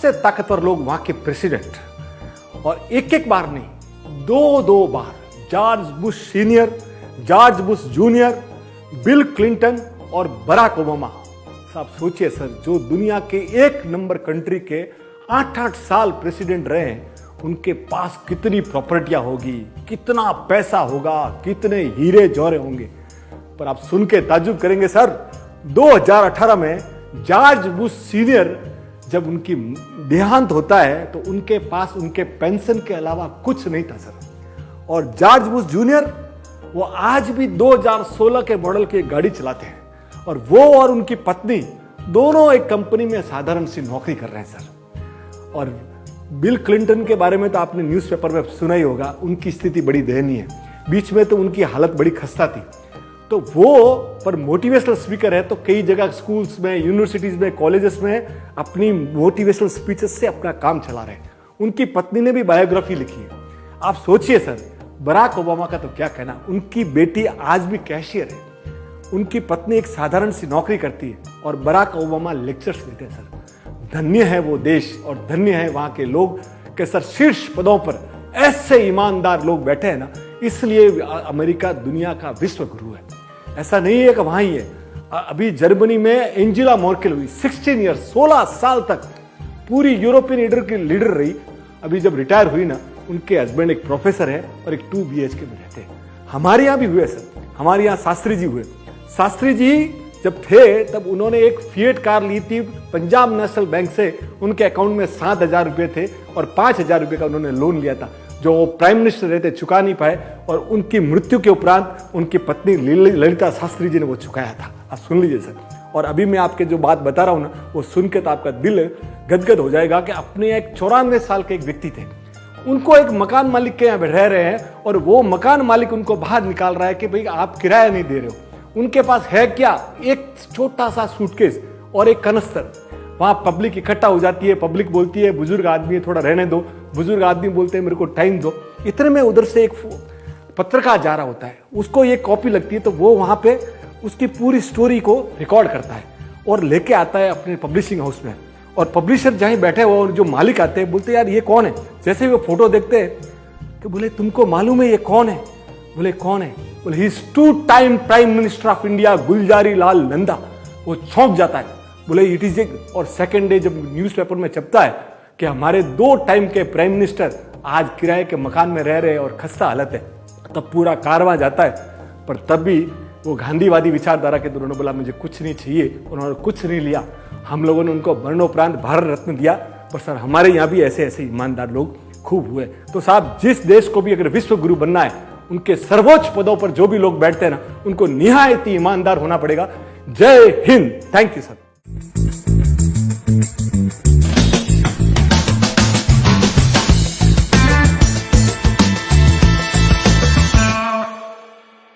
सबसे ताकतवर लोग वहां के प्रेसिडेंट, और एक एक बार नहीं, दो बार George Bush senior, George Bush junior, Bill Clinton और बराक ओबामा। साहब सोचिए सर, जो दुनिया के एक नंबर कंट्री के 8-8 साल प्रेसिडेंट रहे हैं, उनके पास कितनी प्रॉपर्टियां होगी, कितना पैसा होगा, कितने हीरे जौहरे होंगे। पर आप सुन के ताज्जुब करेंगे सर, 2018 में जॉर्ज बुश सीनियर जब उनकी देहांत होता है तो उनके पास उनके पेंशन के अलावा कुछ नहीं था सर। और जॉर्ज बुश जूनियर, वो आज भी 2016 के मॉडल की गाड़ी चलाते हैं, और वो और उनकी पत्नी दोनों एक कंपनी में साधारण सी नौकरी कर रहे हैं सर। और बिल क्लिंटन के बारे में तो आपने न्यूज़पेपर में सुना ही होगा, उनकी स्थिति बड़ी दयनीय है, बीच में तो उनकी हालत बड़ी खस्ता थी। तो वो पर मोटिवेशनल स्पीकर है, तो कई जगह स्कूल्स में, यूनिवर्सिटीज में, कॉलेजेस में अपनी मोटिवेशनल स्पीचेस से अपना काम चला रहे हैं। उनकी पत्नी ने भी बायोग्राफी लिखी है। आप सोचिए सर, बराक ओबामा का तो क्या कहना, उनकी बेटी आज भी कैशियर है, उनकी पत्नी एक साधारण सी नौकरी करती है, और बराक ओबामा लेक्चर्स देते हैं सर। धन्य है वो देश और धन्य है वहां के लोग कि सर शीर्ष पदों पर ऐसे ईमानदार लोग बैठे हैं ना, इसलिए अमेरिका दुनिया का विश्व गुरु है। ऐसा नहीं है कि वहां ही है, अभी जर्मनी में एंजेला मर्केल हुई, 16 ईयर, 16 साल तक पूरी यूरोपियन लीडर रही। अभी जब रिटायर हुई ना, उनके हस्बैंड एक प्रोफेसर है और एक 2 BHK में रहते हैं। हमारे यहाँ भी हुए सर, हमारे यहाँ शास्त्री जी हुए। शास्त्री जी जब थे तब उन्होंने एक फिएट कार ली थी पंजाब नेशनल बैंक से, उनके अकाउंट में 7,000 रुपये थे और 5,000 रुपये का उन्होंने लोन लिया था, जो वो प्राइम मिनिस्टर रहते चुका नहीं पाए, और उनकी मृत्यु के उपरांत उनकी पत्नी ललिता शास्त्री जी ने वो चुकाया था। आप सुन लीजिए सर। और अभी मैं आपके जो बात बता रहा हूँ ना, वो सुन के तो आपका दिल गदगद हो जाएगा कि अपने एक 94 साल के एक व्यक्ति थे, उनको एक मकान मालिक के यहाँ रह रहे हैं, और वो मकान मालिक उनको बाहर निकाल रहा है कि भाई आप किराया नहीं दे रहे हो। उनके पास है क्या, एक छोटा सा सूटकेस और एक कनस्तर। वहां पब्लिक इकट्ठा हो जाती है, पब्लिक बोलती है बुजुर्ग आदमी है, थोड़ा रहने दो, बुजुर्ग आदमी बोलते हैं मेरे को टाइम दो। इतने में उधर से एक पत्रकार जा रहा होता है, उसको ये कॉपी लगती है, तो वो वहां पे उसकी पूरी स्टोरी को रिकॉर्ड करता है और लेके आता है अपने पब्लिशिंग हाउस में। और पब्लिशर जहाँ बैठे हुए और जो मालिक आते हैं, बोलते यार ये कौन है। जैसे वो फोटो देखते हैं तो बोले तुमको मालूम है ये कौन है? बोले कौन है? बोले he is 2 time prime minister of India Gulzari Lal Nanda. वो चौंक जाता है, बोले इट इज एक। और सेकेंड डे जब न्यूज़पेपर में छपता है कि हमारे 2 टाइम के प्राइम मिनिस्टर आज किराए के मकान में रह रहे हैं और खस्ता हालत है, तब पूरा कारवां जाता है। पर तब भी वो गांधीवादी विचारधारा के उन्होंने बोला मुझे कुछ नहीं चाहिए, उन्होंने कुछ नहीं लिया। हम लोगों ने उनको मरणोपरांत भारत रत्न दिया। पर सर हमारे यहाँ भी ऐसे ऐसे ईमानदार लोग खूब हुए। तो साहब, जिस देश को भी अगर विश्व गुरु बनना है, उनके सर्वोच्च पदों पर जो भी लोग बैठते हैं ना, उनको निहायत ईमानदार होना पड़ेगा। जय हिंद। Thank you sir.